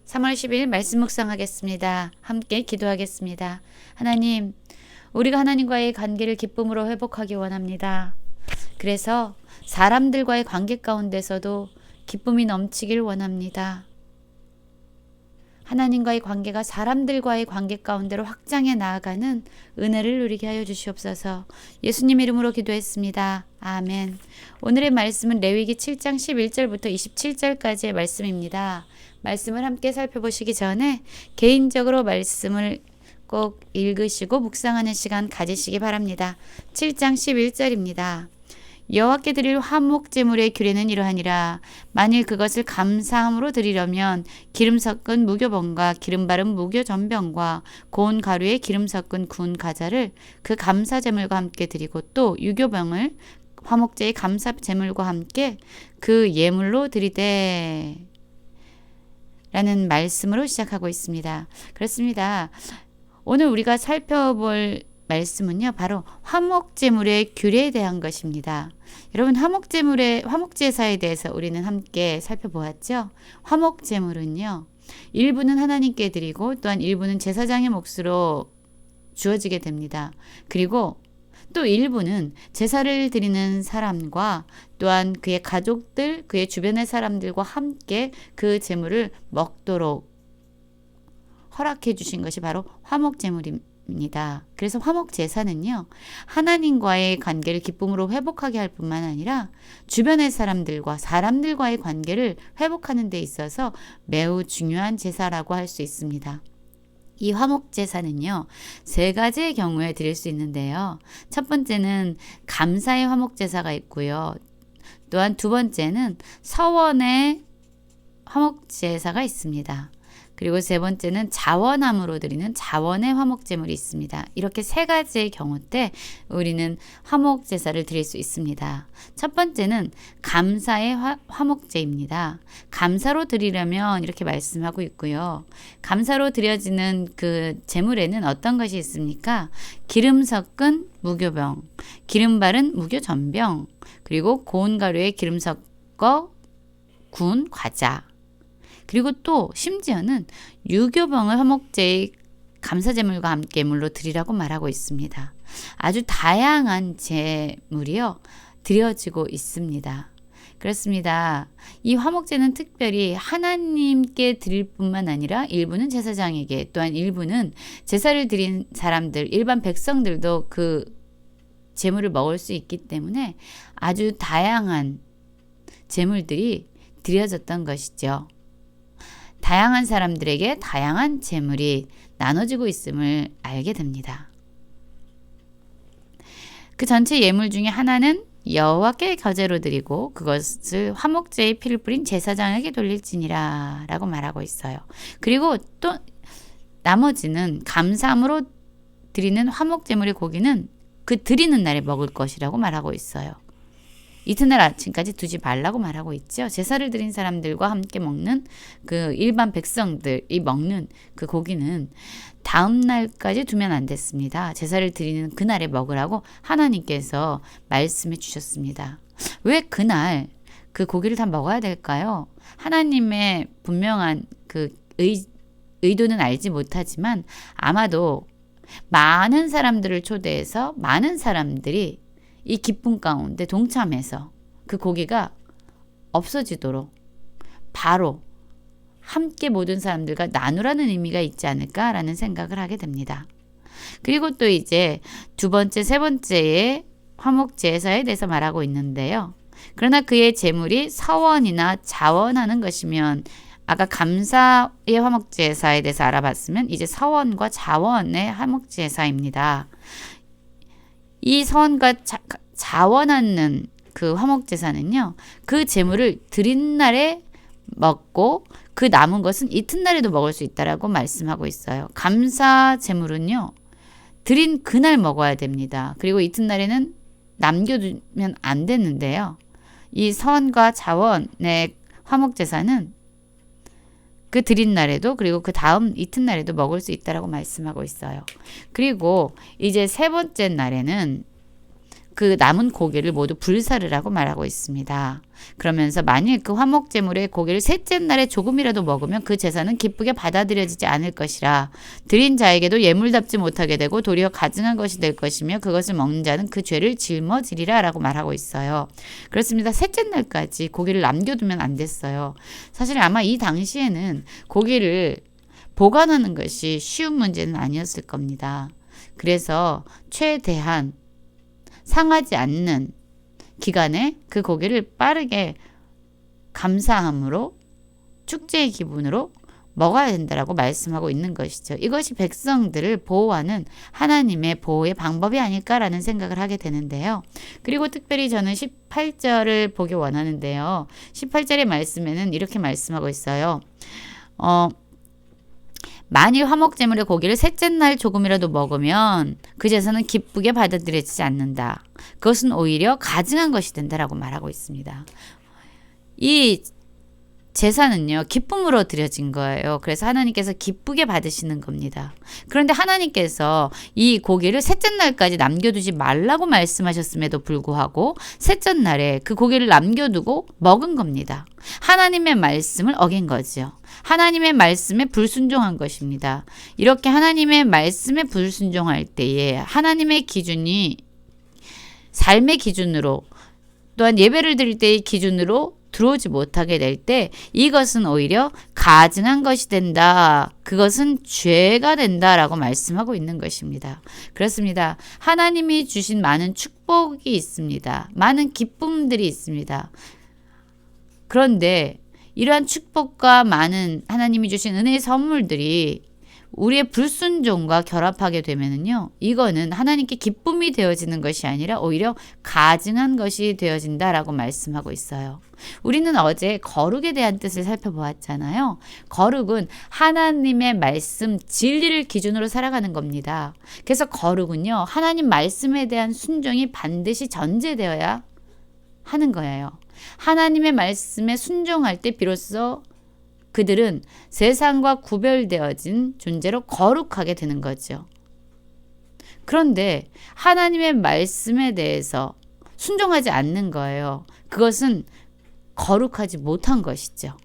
3월 10일 말씀 묵상하겠습니다. 함께 기도하겠습니다. 하나님, 우리가 하나님과의 관계를 기쁨으로 회복하기 원합니다. 그래서 사람들과의 관계 가운데서도 기쁨이 넘치길 원합니다. 하나님과의 관계가 사람들과의 관계 가운데로 확장해 나아가는 은혜를 누리게 하여 주시옵소서. 예수님 이름으로 기도했습니다. 아멘. 오늘의 말씀은 레위기 7장 11절부터 27절까지의 말씀입니다. 말씀을 함께 살펴보시기 전에 개인적으로 말씀을 꼭 읽으시고 묵상하는 시간 가지시기 바랍니다. 7장 11절입니다. 여호와께 드릴 화목 제물의 규례는 이러하니라. 만일 그것을 감사함으로 드리려면 기름 섞은 무교병과 기름 바른 무교전병과 고운 가루에 기름 섞은 구운 가자를 그 감사 제물과 함께 드리고 또 유교병을 화목제의 감사 제물과 함께 그 예물로 드리되 라는 말씀으로 시작하고 있습니다. 그렇습니다. 오늘 우리가 살펴볼 말씀은요, 바로 화목제물의 규례에 대한 것입니다. 여러분, 화목제사에 대해서 우리는 함께 살펴보았죠. 화목제물은요, 일부는 하나님께 드리고 또한 일부는 제사장의 몫으로 주어지게 됩니다. 그리고 또 일부는 제사를 드리는 사람과 또한 그의 가족들, 그의 주변의 사람들과 함께 그 제물을 먹도록 허락해 주신 것이 바로 화목제물입니다. 그래서 화목제사는요, 하나님과의 관계를 기쁨으로 회복하게 할 뿐만 아니라 주변의 사람들과의 관계를 회복하는 데 있어서 매우 중요한 제사라고 할 수 있습니다. 이 화목제사는요, 세 가지의 경우에 드릴 수 있는데요. 첫 번째는 감사의 화목제사가 있고요. 또한 두 번째는 서원의 화목제사가 있습니다. 그리고 세 번째는 자원함으로 드리는 자원의 화목제물이 있습니다. 이렇게 세 가지의 경우 때 우리는 화목제사를 드릴 수 있습니다. 첫 번째는 감사의 화목제입니다. 감사로 드리려면 이렇게 말씀하고 있고요. 감사로 드려지는 그 제물에는 어떤 것이 있습니까? 기름 섞은 무교병, 기름 바른 무교전병, 그리고 고운 가루에 기름 섞어 구운 과자, 그리고 또 심지어는 유교병을 화목제의 감사제물과 함께 물로 드리라고 말하고 있습니다. 아주 다양한 제물이요, 드려지고 있습니다. 그렇습니다. 이 화목제는 특별히 하나님께 드릴 뿐만 아니라 일부는 제사장에게, 또한 일부는 제사를 드린 사람들, 일반 백성들도 그 제물을 먹을 수 있기 때문에 아주 다양한 제물들이 드려졌던 것이죠. 다양한 사람들에게 다양한 제물이 나눠지고 있음을 알게 됩니다. 그 전체 예물 중에 하나는 여호와께 거제로 드리고 그것을 화목제의 피를 뿌린 제사장에게 돌릴지니라 라고 말하고 있어요. 그리고 또 나머지는 감사함으로 드리는 화목제물의 고기는 그 드리는 날에 먹을 것이라고 말하고 있어요. 이튿날 아침까지 두지 말라고 말하고 있죠. 제사를 드린 사람들과 함께 먹는 그 일반 백성들이 먹는 그 고기는 다음 날까지 두면 안 됐습니다. 제사를 드리는 그날에 먹으라고 하나님께서 말씀해 주셨습니다. 왜 그날 그 고기를 다 먹어야 될까요? 하나님의 분명한 그 의도는 알지 못하지만 아마도 많은 사람들을 초대해서 많은 사람들이 이 기쁨 가운데 동참해서 그 고기가 없어지도록 바로 함께 모든 사람들과 나누라는 의미가 있지 않을까라는 생각을 하게 됩니다. 그리고 또 이제 두 번째, 세 번째의 화목제사에 대해서 말하고 있는데요. 그러나 그의 제물이 서원이나 자원하는 것이면 아까 감사의 화목제사에 대해서 알아봤으면 이제 서원과 자원의 화목제사입니다. 이 서원과 자원하는 그 화목제사는요, 그 제물을 드린 날에 먹고 그 남은 것은 이튿날에도 먹을 수 있다라고 말씀하고 있어요. 감사 제물은요, 드린 그날 먹어야 됩니다. 그리고 이튿날에는 남겨두면 안 되는데요. 이 서원과 자원의 화목제사는 그 드린 날에도 그리고 그 다음 이튿날에도 먹을 수 있다라고 말씀하고 있어요. 그리고 이제 세 번째 날에는 그 남은 고기를 모두 불사르라고 말하고 있습니다. 그러면서 만일 그 화목제물의 고기를 셋째 날에 조금이라도 먹으면 그 제사는 기쁘게 받아들여지지 않을 것이라 드린 자에게도 예물답지 못하게 되고 도리어 가증한 것이 될 것이며 그것을 먹는 자는 그 죄를 짊어지리라 라고 말하고 있어요. 그렇습니다. 셋째 날까지 고기를 남겨두면 안 됐어요. 사실 아마 이 당시에는 고기를 보관하는 것이 쉬운 문제는 아니었을 겁니다. 그래서 최대한 상하지 않는 기간에 그 고기를 빠르게 감사함으로 축제의 기분으로 먹어야 된다라고 말씀하고 있는 것이죠. 이것이 백성들을 보호하는 하나님의 보호의 방법이 아닐까라는 생각을 하게 되는데요. 그리고 특별히 저는 18절을 보기 원하는데요. 18절의 말씀에는 이렇게 말씀하고 있어요. 만일 화목제물의 고기를 셋째 날 조금이라도 먹으면 그 제사는 기쁘게 받아들여지지 않는다. 그것은 오히려 가증한 것이 된다라고 말하고 있습니다. 이 제사는요, 기쁨으로 드려진 거예요. 그래서 하나님께서 기쁘게 받으시는 겁니다. 그런데 하나님께서 이 고기를 셋째 날까지 남겨두지 말라고 말씀하셨음에도 불구하고 셋째 날에 그 고기를 남겨두고 먹은 겁니다. 하나님의 말씀을 어긴 거죠. 하나님의 말씀에 불순종한 것입니다. 이렇게 하나님의 말씀에 불순종할 때에 하나님의 기준이 삶의 기준으로 또한 예배를 드릴 때의 기준으로 들어오지 못하게 될 때 이것은 오히려 가증한 것이 된다. 그것은 죄가 된다라고 말씀하고 있는 것입니다. 그렇습니다. 하나님이 주신 많은 축복이 있습니다. 많은 기쁨들이 있습니다. 그런데 이러한 축복과 많은 하나님이 주신 은혜의 선물들이 우리의 불순종과 결합하게 되면은요, 이거는 하나님께 기쁨이 되어지는 것이 아니라 오히려 가증한 것이 되어진다라고 말씀하고 있어요. 우리는 어제 거룩에 대한 뜻을 살펴보았잖아요. 거룩은 하나님의 말씀, 진리를 기준으로 살아가는 겁니다. 그래서 거룩은요, 하나님 말씀에 대한 순종이 반드시 전제되어야 하는 거예요. 하나님의 말씀에 순종할 때 비로소 그들은 세상과 구별되어진 존재로 거룩하게 되는 거죠. 그런데 하나님의 말씀에 대해서 순종하지 않는 거예요. 그것은 거룩하지 못한 것이죠.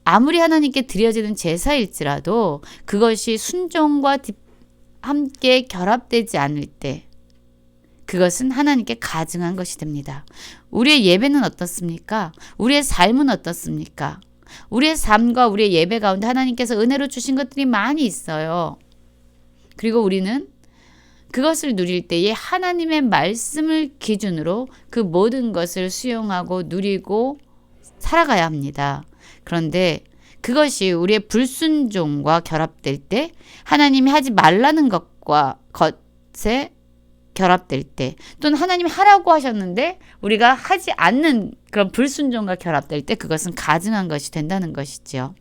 아무리 하나님께 드려지는 제사일지라도 그것이 순종과 함께 결합되지 않을 때 그것은 하나님께 가증한 것이 됩니다. 우리의 예배는 어떻습니까? 우리의 삶은 어떻습니까? 우리의 삶과 우리의 예배 가운데 하나님께서 은혜로 주신 것들이 많이 있어요. 그리고 우리는 그것을 누릴 때에 하나님의 말씀을 기준으로 그 모든 것을 수용하고 누리고 살아가야 합니다. 그런데 그것이 우리의 불순종과 결합될 때 하나님이 하지 말라는 것에 결합될 때 또는 하나님이 하라고 하셨는데 우리가 하지 않는 그런 불순종과 결합될 때 그것은 가증한 것이 된다는 것이죠.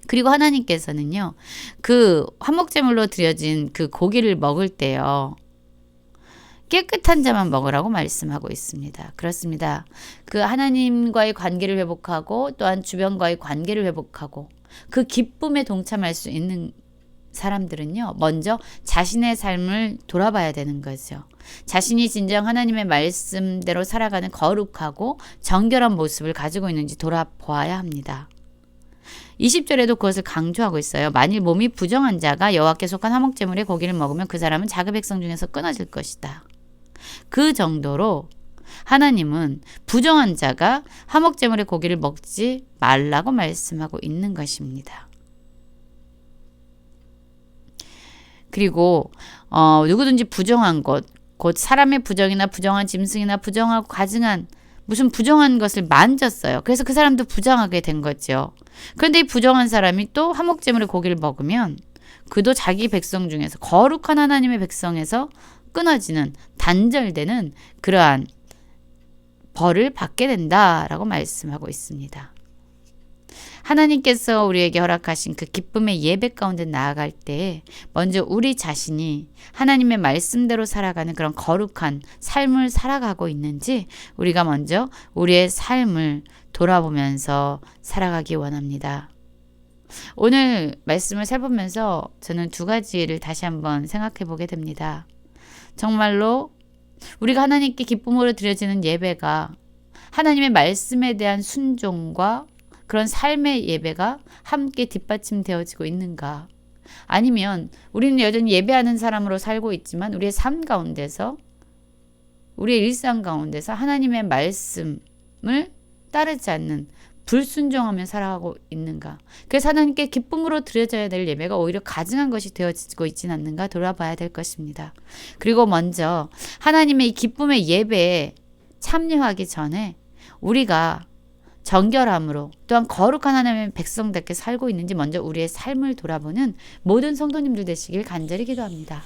그리고 하나님께서는요, 그 화목제물로 드려진 그 고기를 먹을 때요, 깨끗한 자만 먹으라고 말씀하고 있습니다. 그렇습니다. 그 하나님과의 관계를 회복하고 또한 주변과의 관계를 회복하고 그 기쁨에 동참할 수 있는 사람들은요, 먼저 자신의 삶을 돌아봐야 되는 거죠. 자신이 진정 하나님의 말씀대로 살아가는 거룩하고 정결한 모습을 가지고 있는지 돌아보아야 합니다. 20절에도 그것을 강조하고 있어요. 만일 몸이 부정한 자가 여호와께 속한 화목제물의 고기를 먹으면 그 사람은 자기 백성 중에서 끊어질 것이다. 그 정도로 하나님은 부정한 자가 화목제물의 고기를 먹지 말라고 말씀하고 있는 것입니다. 그리고 누구든지 부정한 것, 곧 사람의 부정이나 부정한 짐승이나 부정하고 가증한 무슨 부정한 것을 만졌어요. 그래서 그 사람도 부정하게 된 거죠. 그런데 이 부정한 사람이 또 화목제물의 고기를 먹으면 그도 자기 백성 중에서 거룩한 하나님의 백성에서 끊어지는 단절되는 그러한 벌을 받게 된다라고 말씀하고 있습니다. 하나님께서 우리에게 허락하신 그 기쁨의 예배 가운데 나아갈 때 먼저 우리 자신이 하나님의 말씀대로 살아가는 그런 거룩한 삶을 살아가고 있는지 우리가 먼저 우리의 삶을 돌아보면서 살아가기 원합니다. 오늘 말씀을 살펴보면서 저는 두 가지를 다시 한번 생각해 보게 됩니다. 정말로 우리가 하나님께 기쁨으로 드려지는 예배가 하나님의 말씀에 대한 순종과 그런 삶의 예배가 함께 뒷받침되어지고 있는가? 아니면 우리는 여전히 예배하는 사람으로 살고 있지만 우리의 삶 가운데서 우리의 일상 가운데서 하나님의 말씀을 따르지 않는 불순종하며 살아가고 있는가? 그래서 하나님께 기쁨으로 드려져야 될 예배가 오히려 가증한 것이 되어지고 있지는 않는가 돌아봐야 될 것입니다. 그리고 먼저 하나님의 이 기쁨의 예배에 참여하기 전에 우리가 정결함으로 또한 거룩한 하나님의 백성답게 살고 있는지 먼저 우리의 삶을 돌아보는 모든 성도님들 되시길 간절히 기도합니다.